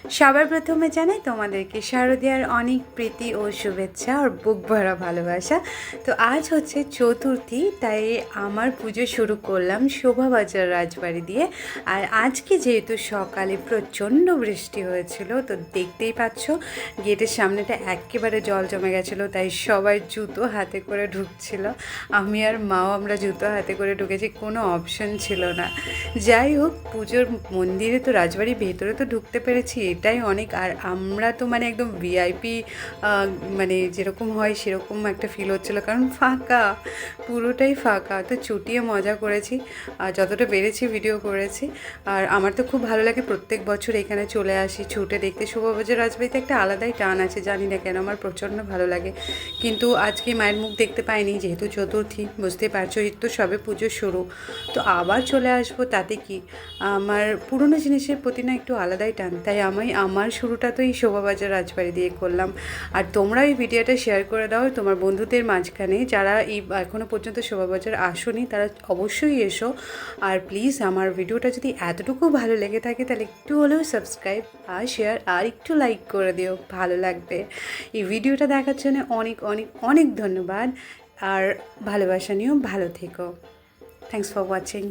সবার প্রথমে জানাই তোমাদেরকে শারদীয়ার অনেক প্রীতি ও শুভেচ্ছা আর বুক ভরা ভালোবাসা। তো আজ হচ্ছে চতুর্থী, তাই আমার পুজো শুরু করলাম শোভাবাজার রাজবাড়ি দিয়ে। আর আজকে যেহেতু সকালে প্রচণ্ড বৃষ্টি হয়েছিল, তো দেখতেই পাচ্ছ গেটের সামনেটা একেবারে জল জমে গেছিলো, তাই সবাই জুতো হাতে করে ঢুকছিল। আমি আর মাও আমরা জুতো হাতে করে ঢুকেছি, কোনো অপশন ছিল না। যাই হোক, পুজোর মন্দিরে তো রাজবাড়ির ভেতরে তো ঢুকতে পেরেছি, এটাই অনেক। আর আমরা তো মানে একদম ভিআইপি, মানে যেরকম হয় সেরকম একটা ফিল হচ্ছিলো, কারণ ফাঁকা, পুরোটাই ফাঁকা। তো চুটিয়ে মজা করেছি, আর যতটা পেরেছি ভিডিও করেছি। আর আমার তো খুব ভালো লাগে, প্রত্যেক বছর এখানে চলে আসি ছুটে দেখতে। শোভাবাজার রাজবাড়িতে একটা আলাদাই টান আছে, জানি না কেন, আমার প্রচণ্ড ভালো লাগে। কিন্তু আজকে মায়ের মুখ দেখতে পাইনি, যেহেতু চতুর্থী, বুঝতেই পারছো, এই তো সবে পুজো শুরু। তো আবার চলে আসবো, তাতে কি, আমার পুরনো জিনিসের প্রতি না একটু আলাদাই টান, তাই আমার শুরুটা তো এই শোভাবাজার রাজবাড়ি দিয়ে করলাম। আর তোমরা এই ভিডিওটা শেয়ার করে দাও তোমার বন্ধুদের মাঝখানে, যারা এই এখনও পর্যন্ত শোভাবাজার আসোনি তারা অবশ্যই এসো। আর প্লিজ আমার ভিডিওটা যদি এতটুকু ভালো লেগে থাকে তাহলে একটু হলেও সাবস্ক্রাইব আর শেয়ার আর একটু লাইক করে দিও, ভালো লাগবে। এই ভিডিওটা দেখার জন্য অনেক অনেক অনেক ধন্যবাদ। আর ভালোবাসা নিয়েও ভালো থেকো। Thanks for watching.